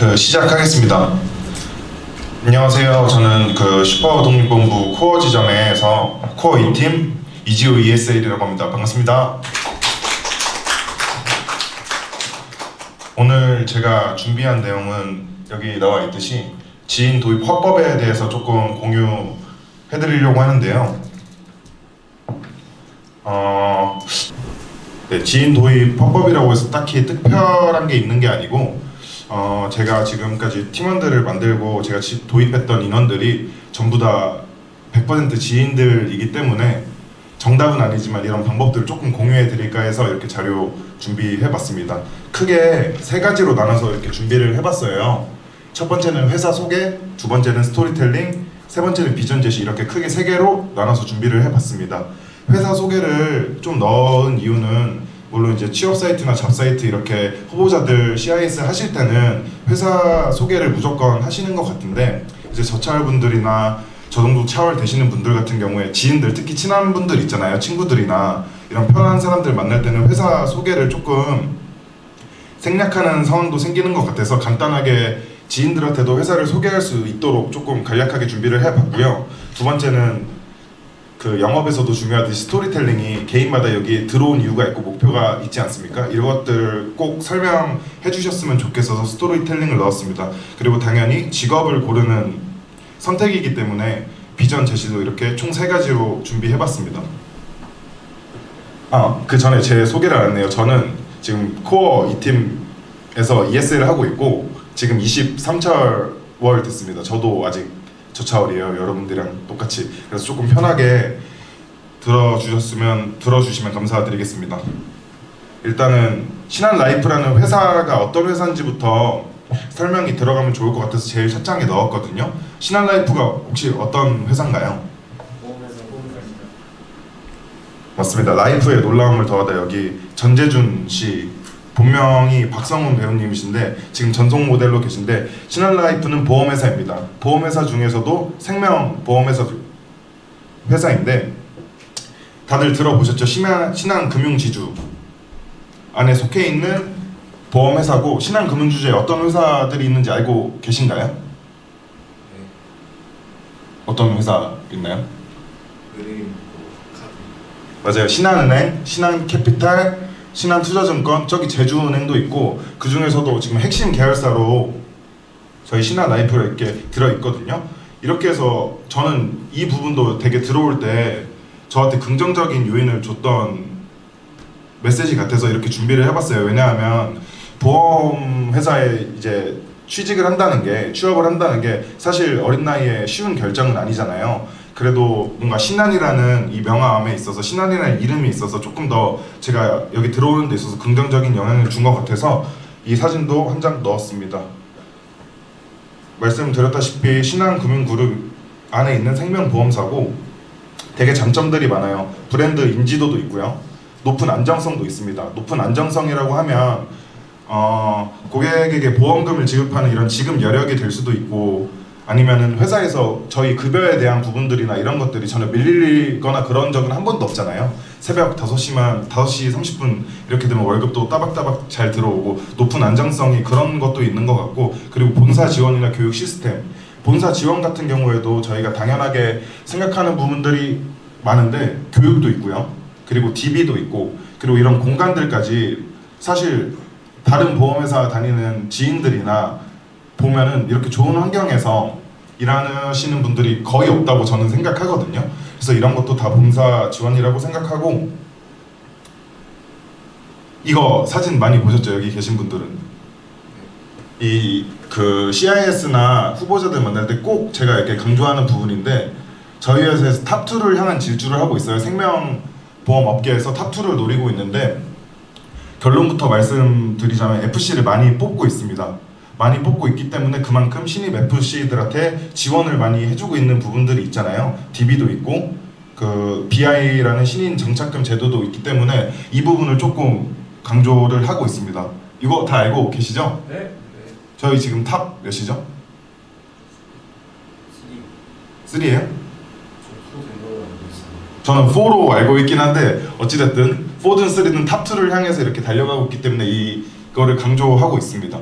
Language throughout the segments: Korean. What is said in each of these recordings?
시작하겠습니다. 안녕하세요. 저는 슈퍼 독립본부 코어 지점에서 코어 2팀 이지호 ESL이라고 합니다. 반갑습니다. 오늘 제가 준비한 내용은 여기 나와 있듯이 지인 도입 화법에 대해서 조금 공유해드리려고 하는데요. 네, 지인 도입 화법이라고 해서 딱히 특별한 게 있는 게 아니고 제가 지금까지 팀원들을 만들고 제가 도입했던 인원들이 전부 다 100% 지인들이기 때문에 정답은 아니지만 이런 방법들을 조금 공유해 드릴까 해서 이렇게 자료 준비해 봤습니다. 크게 세 가지로 나눠서 이렇게 준비를 해 봤어요. 첫 번째는 회사 소개, 두 번째는 스토리텔링, 세 번째는 비전 제시, 이렇게 크게 세 개로 나눠서 준비를 해 봤습니다. 회사 소개를 좀 넣은 이유는 물론 이제 취업 사이트나 잡 사이트 이렇게 후보자들 CIS 하실 때는 회사 소개를 무조건 하시는 것 같은데, 이제 저차월분들이나 저 정도 차월 되시는 분들 같은 경우에 지인들, 특히 친한 분들 있잖아요. 친구들이나 이런 편한 사람들 만날 때는 회사 소개를 조금 생략하는 상황도 생기는 것 같아서 간단하게 지인들한테도 회사를 소개할 수 있도록 조금 간략하게 준비를 해봤고요. 두 번째는 영업에서도 중요하듯이 스토리텔링이 개인마다 여기 들어온 이유가 있고 목표가 있지 않습니까? 이것들 꼭 설명해 주셨으면 좋겠어서 스토리텔링을 넣었습니다. 그리고 당연히 직업을 고르는 선택이기 때문에 비전 제시도 이렇게 총 3가지로 준비해봤습니다. 그 전에 제 소개를 안 했네요. 저는 지금 코어 2팀에서 ESL을 하고 있고 지금 23차월 됐습니다. 저도 아직 저차월이에요. 여러분들이랑 똑같이. 그래서 조금 편하게 들어주시면 감사드리겠습니다. 일단은 신한라이프라는 회사가 어떤 회사인지부터 설명이 들어가면 좋을 것 같아서 제일 첫 장에 넣었거든요. 신한라이프가 혹시 어떤 회사인가요? 맞습니다. 라이프의 놀라움을 더하다. 여기 전재준 씨, 본명이 박성훈 배우님이신데 지금 전속 모델로 계신데, 신한라이프는 보험회사입니다. 보험회사 중에서도 생명보험회사 회사인데 다들 들어보셨죠? 신한금융지주 안에 속해 있는 보험회사고, 신한금융지주에 어떤 회사들이 있는지 알고 계신가요? 네. 어떤 회사 있나요? 은행, 카드. 맞아요. 신한은행, 신한캐피탈, 신한투자증권, 저기 제주은행도 있고, 그 중에서도 지금 핵심 계열사로 저희 신한라이프가 이렇게 들어있거든요. 이렇게 해서 저는 이 부분도 되게 들어올 때 저한테 긍정적인 요인을 줬던 메시지 같아서 이렇게 준비를 해봤어요. 왜냐하면 보험 회사에 이제 취직을 한다는 게, 취업을 한다는 게 사실 어린 나이에 쉬운 결정은 아니잖아요. 그래도 뭔가 신한이라는 이 명함에 있어서, 신한이라는 이름이 있어서 조금 더 제가 여기 들어오는 데 있어서 긍정적인 영향을 준 것 같아서 이 사진도 한 장 넣었습니다. 말씀드렸다시피 신한금융그룹 안에 있는 생명보험사고 되게 장점들이 많아요. 브랜드 인지도도 있고요. 높은 안정성도 있습니다. 높은 안정성이라고 하면 고객에게 보험금을 지급하는 이런 지급 여력이 될 수도 있고, 아니면은 회사에서 저희 급여에 대한 부분들이나 이런 것들이 전혀 밀리거나 그런 적은 한 번도 없잖아요. 새벽 5시 30분 이렇게 되면 월급도 따박따박 잘 들어오고, 높은 안정성이 그런 것도 있는 것 같고, 그리고 본사 지원이나 교육 시스템, 본사 지원 같은 경우에도 저희가 당연하게 생각하는 부분들이 많은데 교육도 있고요. 그리고 DB도 있고, 그리고 이런 공간들까지 사실 다른 보험회사 다니는 지인들이나 보면은 이렇게 좋은 환경에서 일하시는 분들이 거의 없다고 저는 생각하거든요. 그래서 이런 것도 다 본사 지원이라고 생각하고, 이거 사진 많이 보셨죠? 여기 계신 분들은 이 CIS나 후보자들 만날 때 꼭 제가 이렇게 강조하는 부분인데, 저희 회사에서 탑2를 향한 질주를 하고 있어요. 생명보험 업계에서 탑2를 노리고 있는데, 결론부터 말씀드리자면 FC를 많이 뽑고 있습니다. 많이 뽑고 있기 때문에 그만큼 신입 FC들한테 지원을 많이 해주고 있는 부분들이 있잖아요. DB도 있고 BI라는 신인 정착금 제도도 있기 때문에 이 부분을 조금 강조를 하고 있습니다. 이거 다 알고 계시죠? 네. 저희 지금 탑 몇이죠? 3예요? 저는 4로 알고 있긴 한데 어찌됐든 4든 3든 탑2를 향해서 이렇게 달려가고 있기 때문에 이거를 강조하고 있습니다.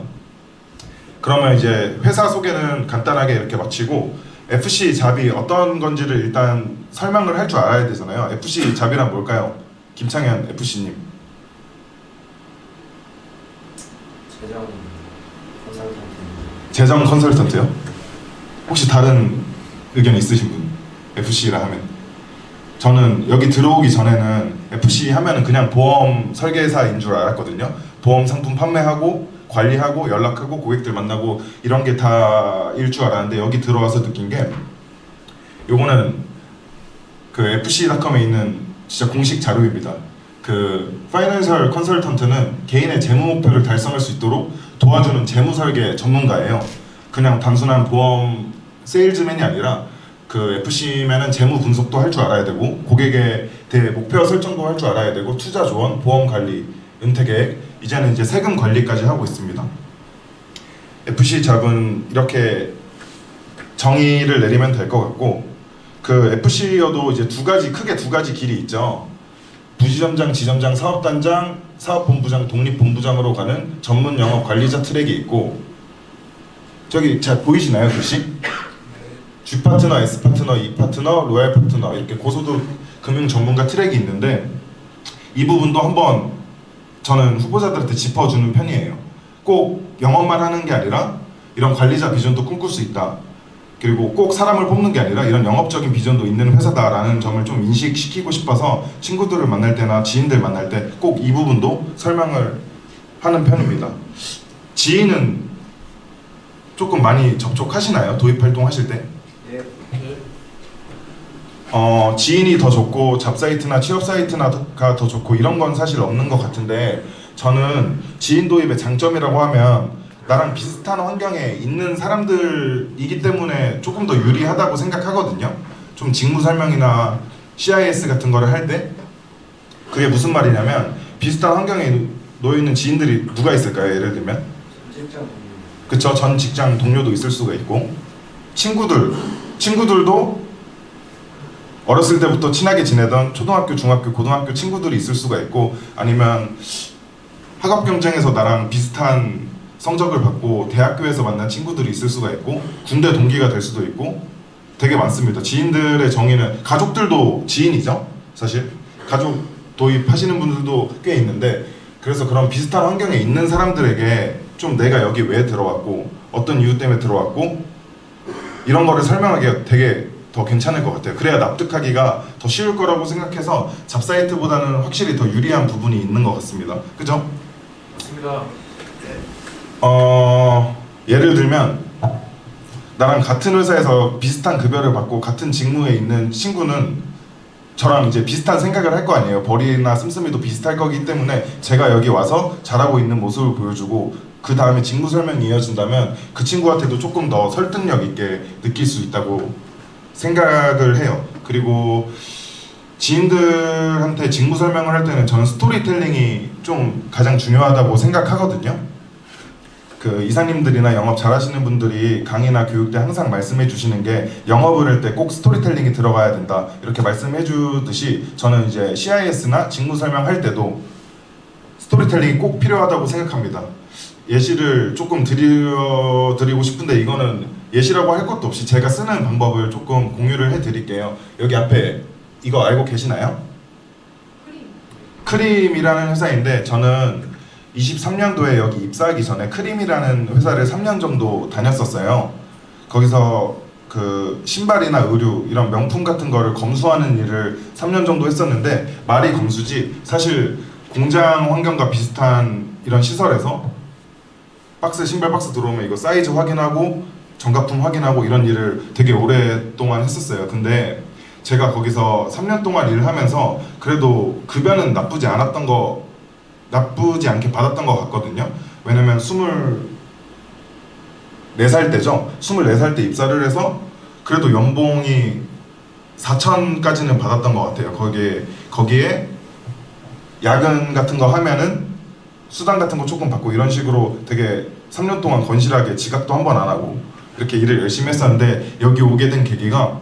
그러면 이제 회사 소개는 간단하게 이렇게 마치고 FC 잡이 어떤 건지를 일단 설명을 할 줄 알아야 되잖아요. FC 잡이란 뭘까요? 김창현 FC님. 재정 컨설턴트. 재정 컨설턴트요? 혹시 다른 의견 있으신 분? FC라 하면 저는 여기 들어오기 전에는 FC 하면은 그냥 보험 설계사인 줄 알았거든요. 보험 상품 판매하고 관리하고 연락하고 고객들 만나고 이런 게 다일 줄 알았는데 여기 들어와서 느낀 게 요거는 그 FC.com에 있는 진짜 공식 자료입니다. 그 파이낸셜 컨설턴트는 개인의 재무 목표를 달성할 수 있도록 도와주는 재무 설계 전문가예요. 그냥 단순한 보험 세일즈맨이 아니라 그 FC면은 재무 분석도 할 줄 알아야 되고 고객에 대해 목표 설정도 할 줄 알아야 되고 투자 조언, 보험 관리, 은퇴 계획, 이제는 이제 세금 관리까지 하고 있습니다. FC 잡은 이렇게 정의를 내리면 될 것 같고 그 FC여도 이제 크게 두 가지 길이 있죠. 부지점장, 지점장, 사업단장, 사업본부장, 독립본부장으로 가는 전문 영업 관리자 트랙이 있고 저기 잘 보이시나요 글씨? G 파트너, S 파트너, E 파트너, 로얄 파트너 이렇게 고소득 금융 전문가 트랙이 있는데 이 부분도 한번 저는 후보자들한테 짚어주는 편이에요. 꼭 영업만 하는 게 아니라 이런 관리자 비전도 꿈꿀 수 있다. 그리고 꼭 사람을 뽑는 게 아니라 이런 영업적인 비전도 있는 회사다라는 점을 좀 인식시키고 싶어서 친구들을 만날 때나 지인들 만날 때 꼭 이 부분도 설명을 하는 편입니다. 지인은 조금 많이 접촉하시나요? 도입 활동 하실 때? 예. 지인이 더 좋고 잡사이트나 취업사이트가 더 좋고 이런 건 사실 없는 것 같은데 저는 지인 도입의 장점이라고 하면 나랑 비슷한 환경에 있는 사람들이기 때문에 조금 더 유리하다고 생각하거든요. 좀 직무 설명이나 CIS 같은 거를 할 때 그게 무슨 말이냐면 비슷한 환경에 놓여 있는 지인들이 누가 있을까요? 예를 들면 직장 그쵸, 전 직장 동료도 있을 수가 있고 친구들도 어렸을 때부터 친하게 지내던 초등학교, 중학교, 고등학교 친구들이 있을 수가 있고 아니면 학업 경쟁에서 나랑 비슷한 성적을 받고 대학교에서 만난 친구들이 있을 수가 있고 군대 동기가 될 수도 있고 되게 많습니다. 지인들의 정의는 가족들도 지인이죠. 사실 가족 도입하시는 분들도 꽤 있는데 그래서 그런 비슷한 환경에 있는 사람들에게 좀 내가 여기 왜 들어왔고 어떤 이유 때문에 들어왔고 이런 거를 설명하기가 되게 더 괜찮을 것 같아요. 그래야 납득하기가 더 쉬울 거라고 생각해서 잡사이트보다는 확실히 더 유리한 부분이 있는 것 같습니다. 그죠? 맞습니다. 예를 들면 나랑 같은 회사에서 비슷한 급여를 받고 같은 직무에 있는 친구는 저랑 이제 비슷한 생각을 할 거 아니에요. 벌이나 씀씀이도 비슷할 거기 때문에 제가 여기 와서 잘하고 있는 모습을 보여주고 그 다음에 직무 설명이 이어진다면 그 친구한테도 조금 더 설득력 있게 느낄 수 있다고 생각을 해요. 그리고 지인들한테 직무 설명을 할 때는 저는 스토리텔링이 좀 가장 중요하다고 생각하거든요. 그 이사님들이나 영업 잘하시는 분들이 강의나 교육 때 항상 말씀해 주시는 게 영업을 할 때 꼭 스토리텔링이 들어가야 된다 이렇게 말씀해 주듯이 저는 이제 CIS나 직무 설명할 때도 스토리텔링이 꼭 필요하다고 생각합니다. 예시를 조금 드리고 싶은데 이거는 예시라고 할 것도 없이 제가 쓰는 방법을 조금 공유를 해 드릴게요. 여기 앞에 이거 알고 계시나요? 크림이라는 회사인데 저는 23년도에 여기 입사하기 전에 크림이라는 회사를 3년 정도 다녔었어요. 거기서 그 신발이나 의류 이런 명품 같은 거를 검수하는 일을 3년 정도 했었는데 말이 검수지 사실 공장 환경과 비슷한 이런 시설에서 신발 박스 들어오면 이거 사이즈 확인하고 정가품 확인하고 이런 일을 되게 오랫동안 했었어요. 근데 제가 거기서 3년 동안 일을 하면서 그래도 급여는 나쁘지 않게 받았던 것 같거든요. 왜냐면 24살 때죠. 24살 때 입사를 해서 그래도 연봉이 4천까지는 받았던 것 같아요. 거기에 야근 같은 거 하면은 수당 같은 거 조금 받고 이런 식으로 되게 3년 동안 건실하게 지각도 한 번 안 하고 이렇게 일을 열심히 했었는데 여기 오게 된 계기가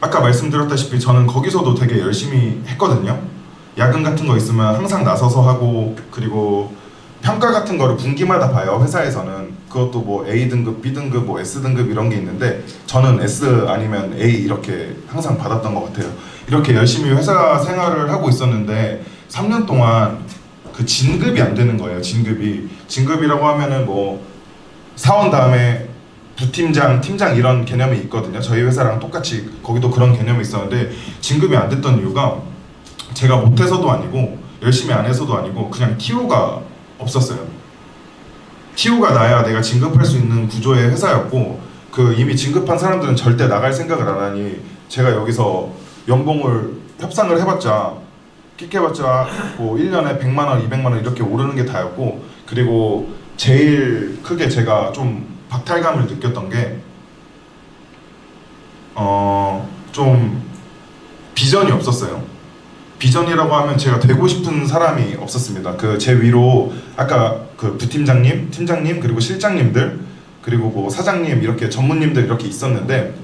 아까 말씀드렸다시피 저는 거기서도 되게 열심히 했거든요. 야근 같은 거 있으면 항상 나서서 하고 그리고 평가 같은 거를 분기마다 봐요. 회사에서는 그것도 뭐 A 등급, B 등급, 뭐 S 등급 이런 게 있는데 저는 S 아니면 A 이렇게 항상 받았던 것 같아요. 이렇게 열심히 회사 생활을 하고 있었는데 3년 동안 그 진급이 안 되는 거예요. 진급이라고 하면은 뭐 사원 다음에 부팀장, 팀장 이런 개념이 있거든요. 저희 회사랑 똑같이 거기도 그런 개념이 있었는데 진급이 안 됐던 이유가 제가 못해서도 아니고 열심히 안 해서도 아니고 그냥 TO가 없었어요. TO가 나야 내가 진급할 수 있는 구조의 회사였고 그 이미 진급한 사람들은 절대 나갈 생각을 안 하니 제가 여기서 연봉을 협상을 해봤자 끽해봤자 뭐 1년에 100만 원, 200만 원 이렇게 오르는 게 다였고 그리고 제일 크게 제가 좀 박탈감을 느꼈던 게 좀 비전이 없었어요. 비전이라고 하면 제가 되고 싶은 사람이 없었습니다. 그 제 위로 아까 그 부팀장님, 팀장님 그리고 실장님들 그리고 뭐 사장님 이렇게 전무님들 이렇게 있었는데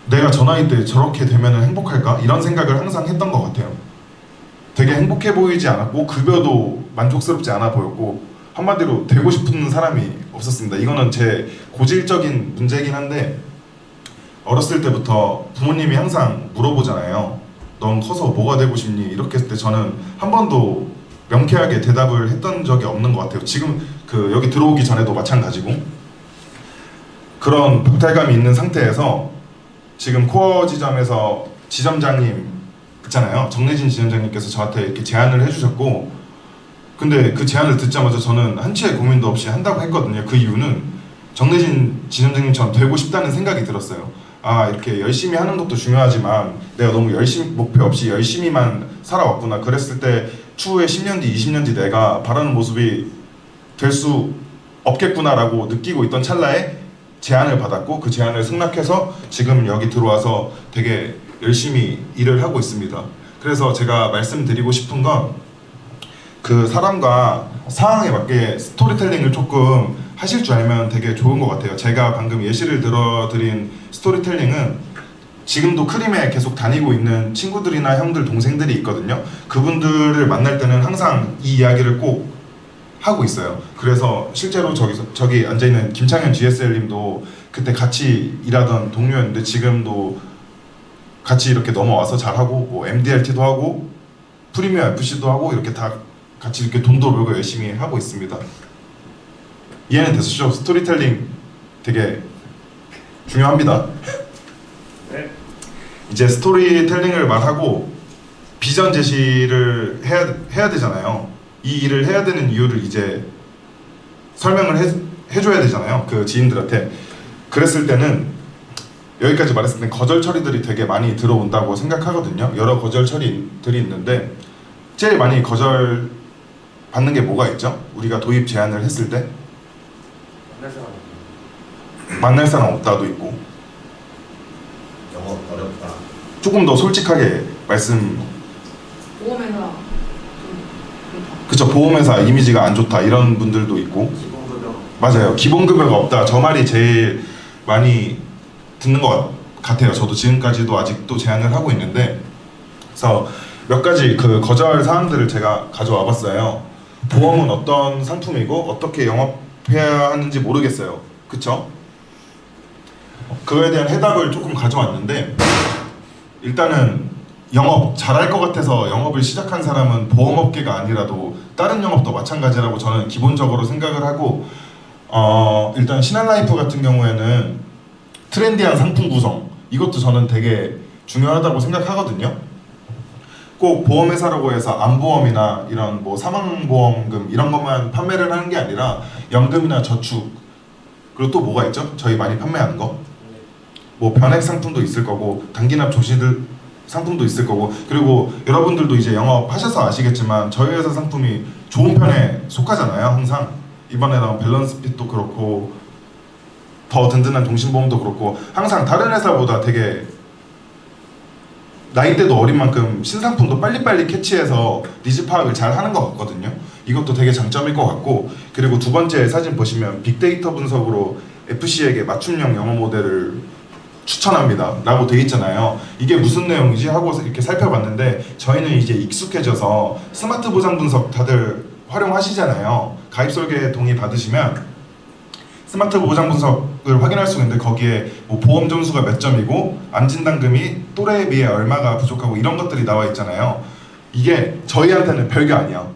내가 저 나이 때 저렇게 되면 행복할까? 이런 생각을 항상 했던 것 같아요. 되게 행복해 보이지 않았고 급여도 만족스럽지 않아 보였고 한마디로 되고 싶은 사람이 없었습니다. 이거는 제 고질적인 문제이긴 한데 어렸을 때부터 부모님이 항상 물어보잖아요. 넌 커서 뭐가 되고 싶니? 이렇게 했을 때 저는 한 번도 명쾌하게 대답을 했던 적이 없는 것 같아요. 지금 그 여기 들어오기 전에도 마찬가지고 그런 박탈감이 있는 상태에서 지금 코어 지점에서 지점장님 있잖아요. 정래진 지점장님께서 저한테 이렇게 제안을 해주셨고 근데 그 제안을 듣자마자 저는 한치의 고민도 없이 한다고 했거든요. 그 이유는 정래진 지점장님처럼 되고 싶다는 생각이 들었어요. 아 이렇게 열심히 하는 것도 중요하지만 내가 너무 열심히 목표 없이 열심히만 살아왔구나. 그랬을 때 추후에 10년 뒤, 20년 뒤 내가 바라는 모습이 될 수 없겠구나라고 느끼고 있던 찰나에 제안을 받았고 그 제안을 승낙해서 지금 여기 들어와서 되게 열심히 일을 하고 있습니다. 그래서 제가 말씀드리고 싶은 건 그 사람과 상황에 맞게 스토리텔링을 조금 하실 줄 알면 되게 좋은 것 같아요. 제가 방금 예시를 들어드린 스토리텔링은 지금도 크림에 계속 다니고 있는 친구들이나 형들, 동생들이 있거든요. 그분들을 만날 때는 항상 이 이야기를 꼭 하고 있어요. 그래서 실제로 저기 앉아있는 김창현 GSL님도 그때 같이 일하던 동료였는데 지금도 같이 이렇게 넘어와서 잘하고 뭐 MDRT도 하고 프리미어 FC도 하고 이렇게 다 같이 이렇게 돈도 벌고 열심히 하고 있습니다. 이해는 되시죠? 스토리텔링 되게 중요합니다. 네. 이제 스토리텔링을 말하고 비전 제시를 해야 되잖아요. 이 일을 해야 되는 이유를 이제 설명을 해줘야 되잖아요. 그 지인들한테. 그랬을 때는 여기까지 말했을 때 거절 처리들이 되게 많이 들어온다고 생각하거든요. 여러 거절 처리들이 있는데 제일 많이 거절 받는 게 뭐가 있죠? 우리가 도입 제안을 했을 때 만날 사람 없다도 있고 영어 어렵다. 조금 더 솔직하게 말씀 보험회사 좀 그렇다. 그쵸 보험회사 이미지가 안 좋다 이런 분들도 있고 기본급여. 맞아요 기본급여가 없다 저 말이 제일 많이 듣는 것 같아요. 저도 지금까지도 아직도 제안을 하고 있는데 그래서 몇 가지 그 거절 사항들을 제가 가져와 봤어요. 보험은 어떤 상품이고 어떻게 영업해야 하는지 모르겠어요. 그쵸? 그거에 대한 해답을 조금 가져왔는데 일단은 영업 잘할 것 같아서 영업을 시작한 사람은 보험업계가 아니라도 다른 영업도 마찬가지라고 저는 기본적으로 생각을 하고 일단 신한라이프 같은 경우에는 트렌디한 상품 구성 이것도 저는 되게 중요하다고 생각하거든요. 꼭 보험회사라고 해서 암보험이나 이런 뭐 사망보험금 이런 것만 판매를 하는 게 아니라 연금이나 저축 그리고 또 뭐가 있죠? 저희 많이 판매하는 거 뭐 변액 상품도 있을 거고 단기납 조시들 상품도 있을 거고 그리고 여러분들도 이제 영업하셔서 아시겠지만 저희 회사 상품이 좋은 편에 속하잖아요. 항상 이번에 나온 밸런스핏도 그렇고 더 든든한 종신보험도 그렇고 항상 다른 회사보다 되게 나이대도 어린 만큼 신상품도 빨리빨리 캐치해서 니즈 파악을 잘 하는 것 같거든요. 이것도 되게 장점일 것 같고 그리고 두 번째 사진 보시면 빅데이터 분석으로 FC에게 맞춤형 영어 모델을 추천합니다 라고 돼 있잖아요. 이게 무슨 내용이지 하고 이렇게 살펴봤는데 저희는 이제 익숙해져서 스마트 보장 분석 다들 활용하시잖아요. 가입 설계 동의 받으시면 스마트 보장 분석을 확인할 수가 있는데 거기에 뭐 보험 점수가 몇 점이고 암 진단금이 또래에 비해 얼마가 부족하고 이런 것들이 나와 있잖아요. 이게 저희한테는 별게 아니야.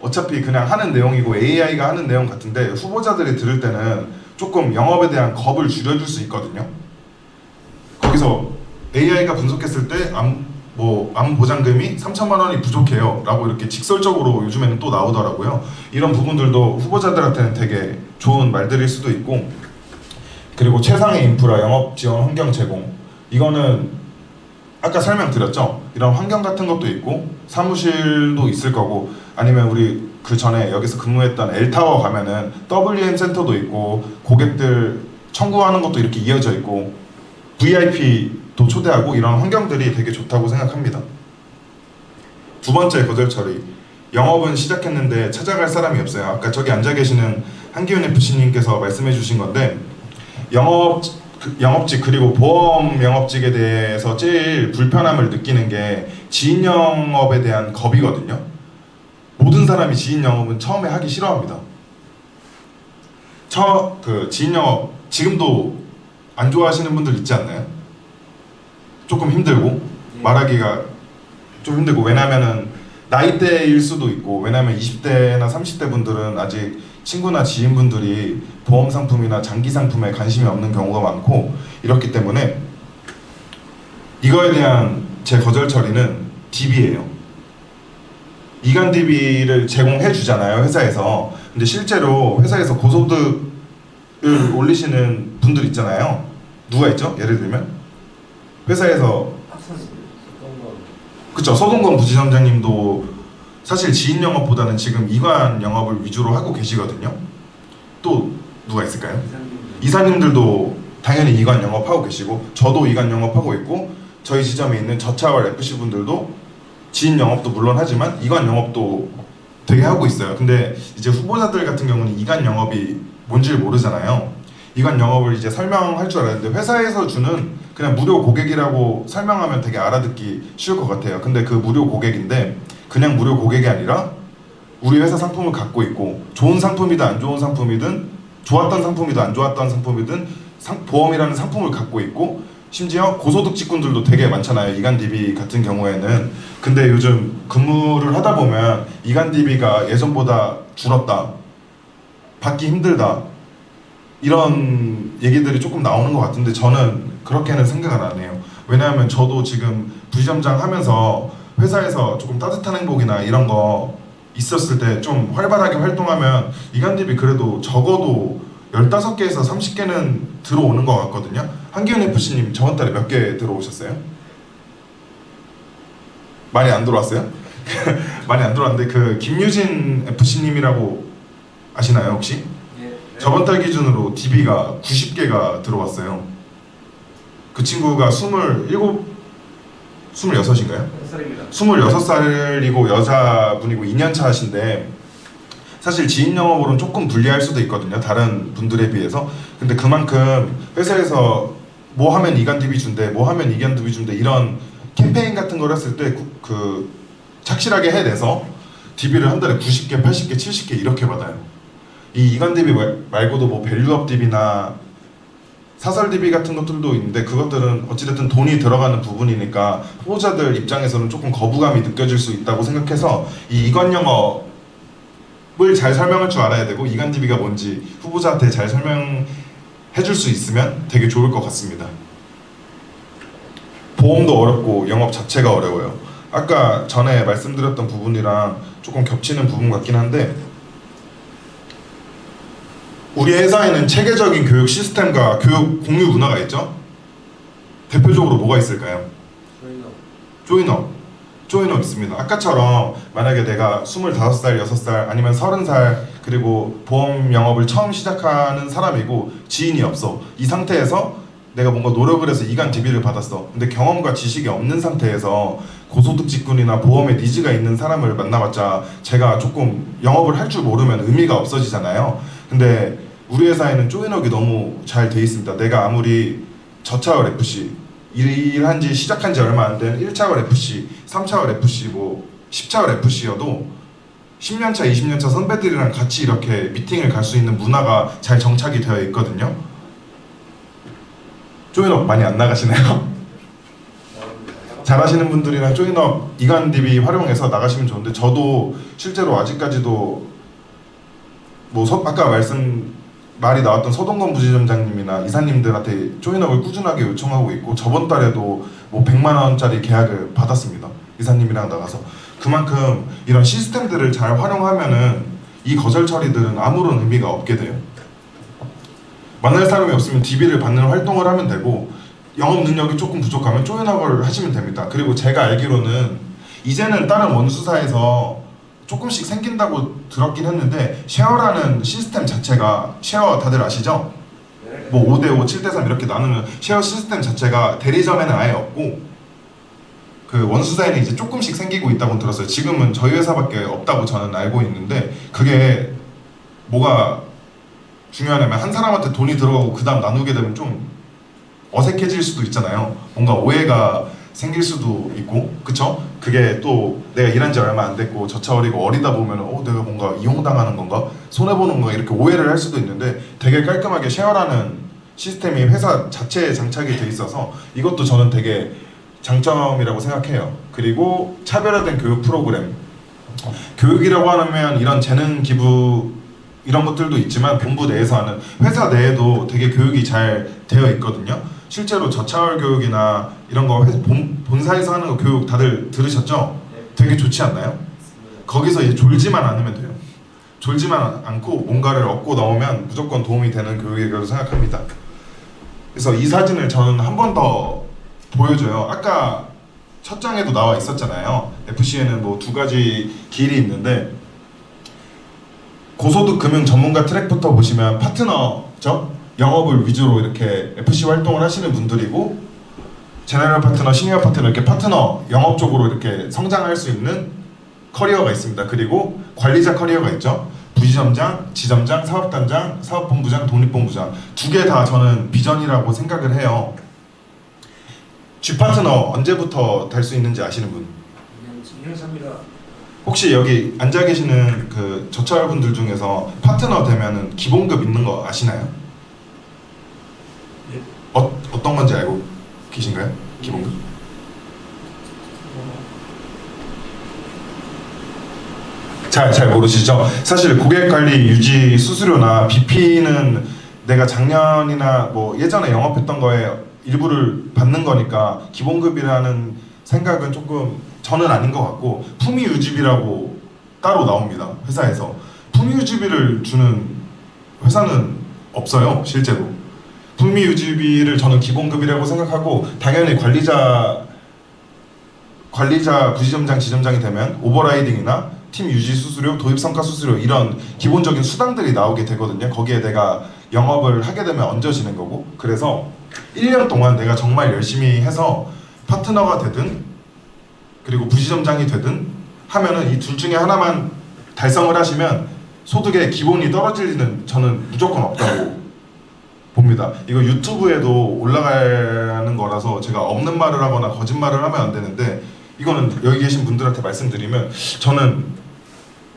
어차피 그냥 하는 내용이고 AI가 하는 내용 같은데 후보자들이 들을 때는 조금 영업에 대한 겁을 줄여줄 수 있거든요. 거기서 AI가 분석했을 때 암 보장금이 3천만 원이 부족해요 라고 이렇게 직설적으로 요즘에는 또 나오더라고요. 이런 부분들도 후보자들한테는 되게 좋은 말들일 수도 있고, 그리고 최상의 인프라 영업 지원 환경 제공, 이거는 아까 설명드렸죠. 이런 환경 같은 것도 있고 사무실도 있을 거고, 아니면 우리 그 전에 여기서 근무했던 L타워 가면은 WM 센터도 있고 고객들 청구하는 것도 이렇게 이어져 있고 VIP도 초대하고 이런 환경들이 되게 좋다고 생각합니다. 두 번째 거절 처리. 영업은 시작했는데 찾아갈 사람이 없어요. 아까 저기 앉아 계시는 한기훈 FC님께서 말씀해 주신 건데, 영업직 그리고 보험 영업직에 대해서 제일 불편함을 느끼는 게 지인 영업에 대한 겁이거든요. 모든 사람이 지인 영업은 처음에 하기 싫어합니다. 지인 영업 지금도 안 좋아하시는 분들 있지 않나요? 조금 힘들고 말하기가 좀 힘들고, 왜냐면은 나이대일 수도 있고, 왜냐면 20대나 30대 분들은 아직 친구나 지인분들이 보험 상품이나 장기 상품에 관심이 없는 경우가 많고 이렇기 때문에 이거에 대한 제 거절 처리는 DB예요. 이관 DB를 제공해 주잖아요, 회사에서. 근데 실제로 회사에서 고소득을 올리시는 분들 있잖아요. 누가 있죠? 예를 들면 회사에서 그쵸, 서동건 부지점장님도 사실 지인 영업보다는 지금 이관 영업을 위주로 하고 계시거든요. 또 누가 있을까요? 이사님들도 당연히 이관 영업하고 계시고, 저도 이관 영업하고 있고, 저희 지점에 있는 저차월 FC 분들도 지인 영업도 물론 하지만 이관 영업도 되게 하고 있어요. 근데 이제 후보자들 같은 경우는 이관 영업이 뭔지를 모르잖아요. 이관 영업을 이제 설명할 줄 알았는데 회사에서 주는 그냥 무료 고객이라고 설명하면 되게 알아듣기 쉬울 것 같아요. 근데 그 무료 고객인데 그냥 무료 고객이 아니라 우리 회사 상품을 갖고 있고, 좋은 상품이든 안 좋은 상품이든, 좋았던 상품이든 안 좋았던 상품이든 보험이라는 상품을 갖고 있고, 심지어 고소득 직군들도 되게 많잖아요, 이관 DB 같은 경우에는. 근데 요즘 근무를 하다 보면 이관 DB가 예전보다 줄었다, 받기 힘들다, 이런 얘기들이 조금 나오는 것 같은데 저는 그렇게는 생각을 안 해요. 왜냐하면 저도 지금 부지점장 하면서 회사에서 조금 따뜻한 행복이나 이런 거 있었을 때 좀 활발하게 활동하면 이관 DB 그래도 적어도 15개에서 30개는 들어오는 것 같거든요. 한기훈 FC님 저번 달에 몇 개 들어오셨어요? 많이 안 들어왔어요? 많이 안 들어왔는데 그 김유진 FC님이라고 아시나요 혹시? 예. 저번 달 기준으로 DB가 90개가 들어왔어요. 그 친구가 26인가요? 26살이고 여자분이고 2년차 하신데, 사실 지인 영업으로는 조금 불리할 수도 있거든요, 다른 분들에 비해서. 근데 그만큼 회사에서 뭐 하면 이관 DB 준대, 뭐 하면 이관 DB 준대, 이런 캠페인 같은 걸 했을 때 그 착실하게 해내서 DB를 한 달에 90개, 80개, 70개 이렇게 받아요. 이 이관 DB 말고도 뭐 밸류업 DB나 사설 DB 같은 것들도 있는데 그것들은 어찌됐든 돈이 들어가는 부분이니까 후보자들 입장에서는 조금 거부감이 느껴질 수 있다고 생각해서 이 이관 영업을 잘 설명할 줄 알아야 되고, 이관 DB가 뭔지 후보자한테 잘 설명해 줄 수 있으면 되게 좋을 것 같습니다. 보험도 어렵고 영업 자체가 어려워요. 아까 전에 말씀드렸던 부분이랑 조금 겹치는 부분 같긴 한데, 우리 회사에는 체계적인 교육 시스템과 교육 공유 문화가 있죠. 대표적으로 뭐가 있을까요? 조인업 있습니다. 아까처럼 만약에 내가 25살, 6살 아니면 30살 그리고 보험 영업을 처음 시작하는 사람이고 지인이 없어. 이 상태에서 내가 뭔가 노력을 해서 이관 DB를 받았어. 근데 경험과 지식이 없는 상태에서 고소득 직군이나 보험에 니즈가 있는 사람을 만나봤자 제가 조금 영업을 할 줄 모르면 의미가 없어지잖아요. 근데 우리 회사에는 조인업이 너무 잘 돼 있습니다. 내가 아무리 저차월 FC 일한 지 시작한 지 얼마 안 된 1차월 FC, 3차월 FC, 뭐 10차월 FC여도 10년차, 20년차 선배들이랑 같이 이렇게 미팅을 갈 수 있는 문화가 잘 정착이 되어 있거든요. 조인업 많이 안 나가시나요? 잘하시는 분들이랑 조인업 이관 DB 활용해서 나가시면 좋은데, 저도 실제로 아직까지도 뭐 아까 말이 나왔던 서동건 부지점장님이나 이사님들한테 조인업을 꾸준하게 요청하고 있고, 저번 달에도 뭐 100만 원짜리 계약을 받았습니다. 이사님이랑 나가서. 그만큼 이런 시스템들을 잘 활용하면은 이 거절 처리들은 아무런 의미가 없게 돼요. 만날 사람이 없으면 DB를 받는 활동을 하면 되고, 영업 능력이 조금 부족하면 조인업을 하시면 됩니다. 그리고 제가 알기로는 이제는 다른 원수사에서 조금씩 생긴다고 들었긴 했는데, 쉐어라는 시스템 자체가, 쉐어 다들 아시죠? 네. 뭐 5대5, 7대3 이렇게 나누는 쉐어 시스템 자체가 대리점에는 아예 없고, 그 원수사에는 이제 조금씩 생기고 있다고 들었어요. 지금은 저희 회사밖에 없다고 저는 알고 있는데, 그게 뭐가 중요하냐면 한 사람한테 돈이 들어가고 그 다음 나누게 되면 좀 어색해질 수도 있잖아요. 뭔가 오해가 생길 수도 있고, 그쵸? 그게 또 내가 일한 지 얼마 안 됐고 저차 어리고 어리다 보면 내가 뭔가 이용당하는 건가? 손해보는 건가? 이렇게 오해를 할 수도 있는데, 되게 깔끔하게 쉐어라는 시스템이 회사 자체에 장착이 돼 있어서 이것도 저는 되게 장점이라고 생각해요. 그리고 차별화된 교육 프로그램. 교육이라고 하면 이런 재능 기부 이런 것들도 있지만, 본부 내에서 하는, 회사 내에도 되게 교육이 잘 되어 있거든요. 실제로 저차월 교육이나 이런 거 본사에서 하는 거 교육 다들 들으셨죠? 되게 좋지 않나요? 거기서 이제 졸지만 않으면 돼요. 졸지만 않고 뭔가를 얻고 나오면 무조건 도움이 되는 교육이라고 생각합니다. 그래서 이 사진을 저는 한 번 더 보여줘요. 아까 첫 장에도 나와 있었잖아요. FC에는 뭐 2가지 길이 있는데, 고소득 금융 전문가 트랙부터 보시면 파트너죠? 영업을 위주로 이렇게 FC 활동을 하시는 분들이고, 제너럴 파트너, 시니어 파트너, 이렇게 파트너 영업 쪽으로 이렇게 성장할 수 있는 커리어가 있습니다. 그리고 관리자 커리어가 있죠. 부지점장, 지점장, 사업단장, 사업본부장, 독립본부장, 2개 다 저는 비전이라고 생각을 해요. G파트너 언제부터 달 수 있는지 아시는 분? 2년 3입니다. 혹시 여기 앉아 계시는 그 저차월 분들 중에서 파트너 되면은 기본급 있는 거 아시나요? 예. 어떤 건지 알고 계신가요? 기본급? 잘 모르시죠? 사실 고객관리 유지 수수료나 BP는 내가 작년이나 뭐 예전에 영업했던 거에 일부를 받는 거니까 기본급이라는 생각은 조금 저는 아닌 것 같고, 품위 유지비라고 따로 나옵니다. 회사에서 품위 유지비를 주는 회사는 없어요. 실제로 품위 유지비를 저는 기본급이라고 생각하고, 당연히 관리자 부지점장 지점장이 되면 오버라이딩이나 팀 유지 수수료, 도입 성과 수수료, 이런 기본적인 수당들이 나오게 되거든요. 거기에 내가 영업을 하게 되면 얹어지는 거고, 그래서 1년 동안 내가 정말 열심히 해서 파트너가 되든 그리고 부지점장이 되든 하면은 이 둘 중에 하나만 달성을 하시면 소득의 기본이 떨어질 일은 저는 무조건 없다고 봅니다. 이거 유튜브에도 올라가는 거라서 제가 없는 말을 하거나 거짓말을 하면 안 되는데, 이거는 여기 계신 분들한테 말씀드리면, 저는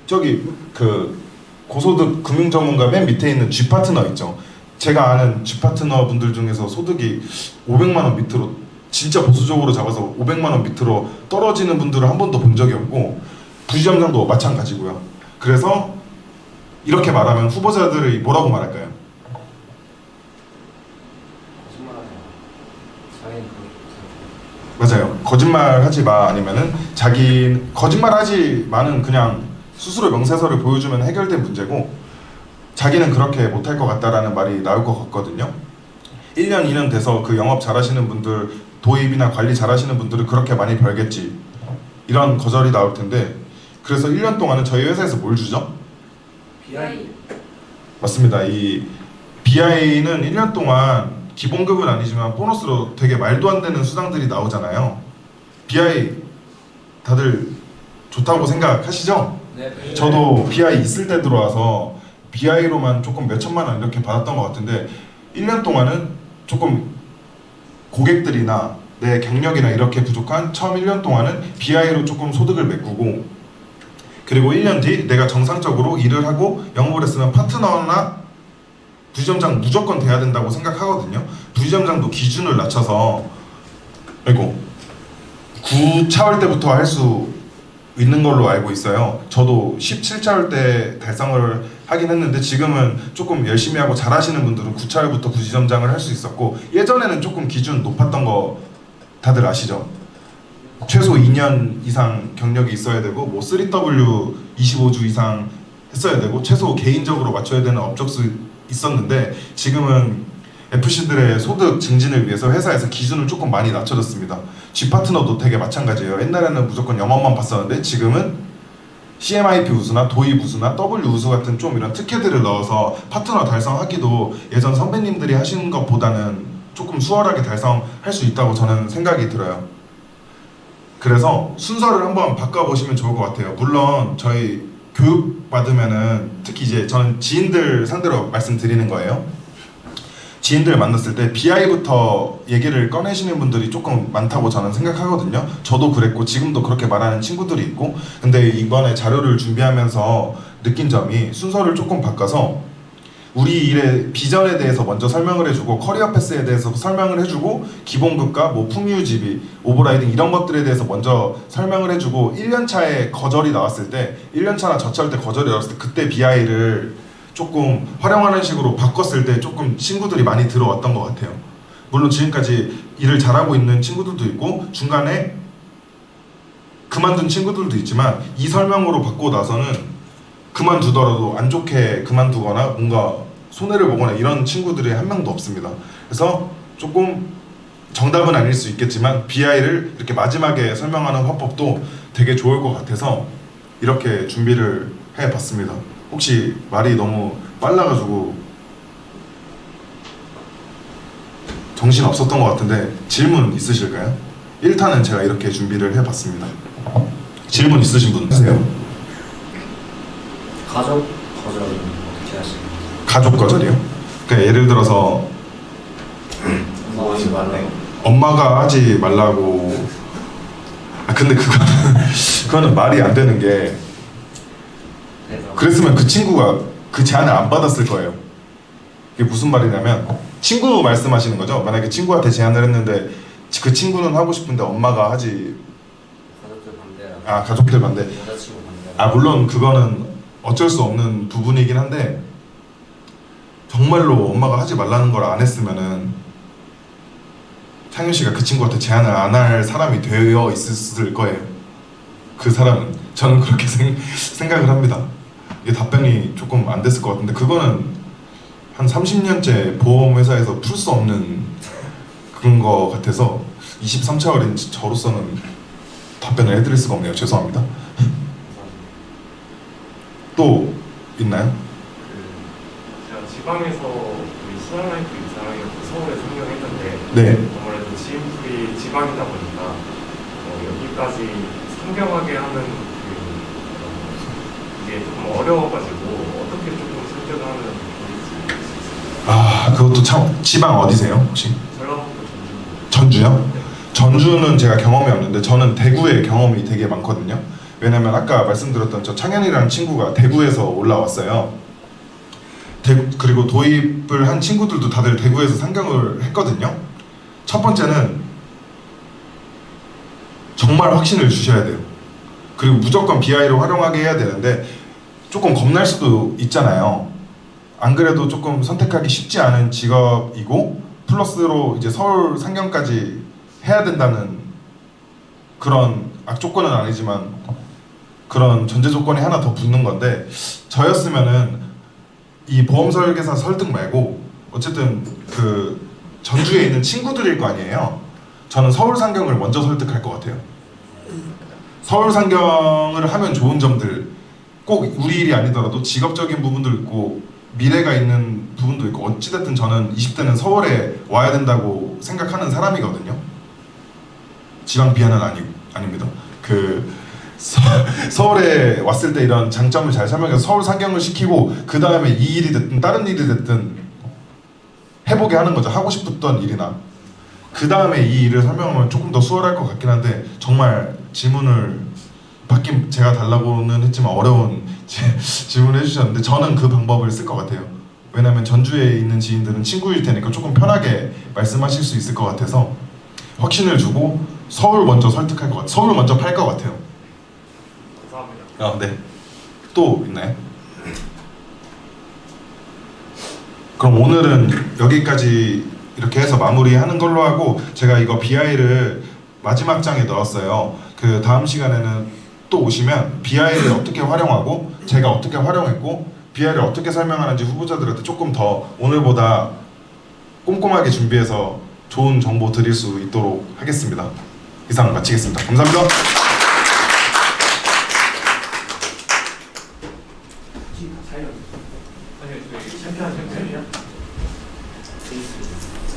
저기 그 고소득 금융 전문가 맨 밑에 있는 G 파트너 있죠. 제가 아는 G 파트너 분들 중에서 소득이 500만 원 밑으로, 진짜 보수적으로 잡아서 500만 원 밑으로 떨어지는 분들을 한 번도 본 적이 없고, 부지점장도 마찬가지고요. 그래서 이렇게 말하면 후보자들이 뭐라고 말할까요? 거짓말하지 마. 자기는 그렇게 맞아요. 거짓말하지 마, 아니면은 자기 거짓말하지 마는 그냥 스스로 명세서를 보여주면 해결된 문제고, 자기는 그렇게 못할 것 같다라는 말이 나올 것 같거든요. 1년, 2년 돼서 그 영업 잘하시는 분들, 도입이나 관리 잘하시는 분들은 그렇게 많이 벌겠지, 이런 거절이 나올 텐데, 그래서 1년 동안은 저희 회사에서 뭘 주죠? BI. 맞습니다. 이 BI는 1년 동안 기본급은 아니지만 보너스로 되게 말도 안 되는 수당들이 나오잖아요. BI 다들 좋다고 생각하시죠? 네. 저도 BI 있을 때 들어와서 BI로만 조금 몇 천만 원 이렇게 받았던 것 같은데, 1년 동안은 조금 고객들이나 내 경력이나 이렇게 부족한 처음 1년 동안은 BI로 조금 소득을 메꾸고, 그리고 1년 뒤 내가 정상적으로 일을 하고 영업을 했으면 파트너나 부지점장 무조건 돼야 된다고 생각하거든요. 부지점장도 기준을 낮춰서 9차월 때부터 할 수 있는 걸로 알고 있어요. 저도 17차월 때 달성을 하긴 했는데 지금은 조금 열심히 하고 잘하시는 분들은 9차월부터 부지점장을 할 수 있었고, 예전에는 조금 기준 높았던 거 다들 아시죠? 최소 2년 이상 경력이 있어야 되고 뭐 3W 25주 이상 했어야 되고 최소 개인적으로 맞춰야 되는 업적수 있었는데, 지금은 FC들의 소득 증진을 위해서 회사에서 기준을 조금 많이 낮춰졌습니다. G파트너도 되게 마찬가지예요. 옛날에는 무조건 영업만 봤었는데 지금은 CMIP 우수나 도입 우수나 W 우수 같은 좀 이런 특혜들을 넣어서 파트너 달성하기도 예전 선배님들이 하시는 것보다는 조금 수월하게 달성할 수 있다고 저는 생각이 들어요. 그래서 순서를 한번 바꿔보시면 좋을 것 같아요. 물론 저희 교육 받으면은 특히 이제 저는 지인들 상대로 말씀드리는 거예요. 지인들 만났을 때 BI부터 얘기를 꺼내시는 분들이 조금 많다고 저는 생각하거든요. 저도 그랬고 지금도 그렇게 말하는 친구들이 있고, 근데 이번에 자료를 준비하면서 느낀 점이 순서를 조금 바꿔서 우리 일의 비전에 대해서 먼저 설명을 해주고 커리어 패스에 대해서 설명을 해주고 기본급과 뭐 풍유지비, 오버라이딩 이런 것들에 대해서 먼저 설명을 해주고 1년차에 거절이 나왔을 때 1년차나 저차할 때 거절이 나왔을 때 그때 BI를 조금 활용하는 식으로 바꿨을 때 조금 친구들이 많이 들어왔던 것 같아요. 물론 지금까지 일을 잘하고 있는 친구들도 있고 중간에 그만둔 친구들도 있지만 이 설명으로 바꾸고 나서는 그만두더라도 안 좋게 그만두거나 뭔가 손해를 보거나 이런 친구들이 한 명도 없습니다. 그래서 조금 정답은 아닐 수 있겠지만 BI를 이렇게 마지막에 설명하는 화법도 되게 좋을 것 같아서 이렇게 준비를 해봤습니다. 혹시 말이 너무 빨라가지고 정신 없었던 것 같은데 질문 있으실까요? 1탄은 제가 이렇게 준비를 해봤습니다. 질문 있으신 분 있으세요? 가족 거절은 어떻게 하시나요? 가족 거절이요? 그러니까 예를 들어서 엄마가 하지 말래요? 엄마가 하지 말라고. 근데 그거는 말이 안 되는 게, 그랬으면 그 친구가 그 제안을 안 받았을 거예요. 이게 무슨 말이냐면 친구 말씀하시는 거죠. 만약에 친구한테 제안을 했는데 그 친구는 하고 싶은데 엄마가 하지. 가족들 반대라. 가족들 반대. 여자친구 반대라. 물론 그거는 어쩔 수 없는 부분이긴 한데 정말로 엄마가 하지 말라는 걸 안 했으면은 창윤 씨가 그 친구한테 제안을 안 할 사람이 되어 있을 거예요. 그 사람은. 저는 그렇게 생각을 합니다. 이게 답변이 조금 안 됐을 것 같은데 그거는 한 30년째 보험회사에서 풀 수 없는 그런 거 같아서 23차월인 저로서는 답변을 해드릴 수가 없네요. 죄송합니다. 또 있나요? 제가 지방에서 우리 신한라이프 이사랑이었고 서울에 상경했는데 네. 아무래도 지인풀이 지방이다 보니까 여기까지 상경하게 하는 이게 조금 어려워가지고 어떻게 조금 설득하는 방법이 있을지. 그것도 참. 지방 어디세요 혹시? 전라북도 전주요? 전주는 제가 경험이 없는데 저는 대구에 경험이 되게 많거든요. 왜냐면 아까 말씀드렸던 저 창현이라는 친구가 대구에서 올라왔어요. 그리고 도입을 한 친구들도 다들 대구에서 상경을 했거든요. 첫 번째는 정말 확신을 주셔야 돼요. 그리고 무조건 BI를 활용하게 해야 되는데 조금 겁날 수도 있잖아요. 안 그래도 조금 선택하기 쉽지 않은 직업이고 플러스로 이제 서울 상경까지 해야 된다는 그런 악조건은 아니지만 그런 전제 조건이 하나 더 붙는 건데, 저였으면은 이 보험 설계사 설득 말고 어쨌든 그 전주에 있는 친구들일 거 아니에요. 저는 서울 상경을 먼저 설득할 것 같아요. 서울 상경을 하면 좋은 점들, 꼭 우리 일이 아니더라도 직업적인 부분도 있고 미래가 있는 부분도 있고, 어찌됐든 저는 20대는 서울에 와야 된다고 생각하는 사람이거든요. 지방 비하는 아닙니다. 서울에 왔을 때 이런 장점을 잘 설명해서 서울 상경을 시키고 그 다음에 이 일이 됐든 다른 일이 됐든 해보게 하는 거죠. 하고 싶었던 일이나. 그 다음에 이 일을 설명하면 조금 더 수월할 것 같긴 한데 정말 질문을 받긴 제가 달라고는 했지만 어려운 질문을 해주셨는데 저는 그 방법을 쓸 것 같아요. 왜냐면 전주에 있는 지인들은 친구일 테니까 조금 편하게 말씀하실 수 있을 것 같아서 확신을 주고 서울 먼저 설득할 것 같아요. 서울 먼저 팔 것 같아요. 감사합니다. 네. 또 있나요? 그럼 오늘은 여기까지 이렇게 해서 마무리하는 걸로 하고 제가 이거 BI를 마지막 장에 넣었어요. 그 다음 시간에는 또 오시면 BI를 어떻게 활용하고 제가 어떻게 활용했고 BI를 어떻게 설명하는지 후보자들한테 조금 더 오늘보다 꼼꼼하게 준비해서 좋은 정보 드릴 수 있도록 하겠습니다. 이상 마치겠습니다. 감사합니다. 아니, 챔피언. 케이스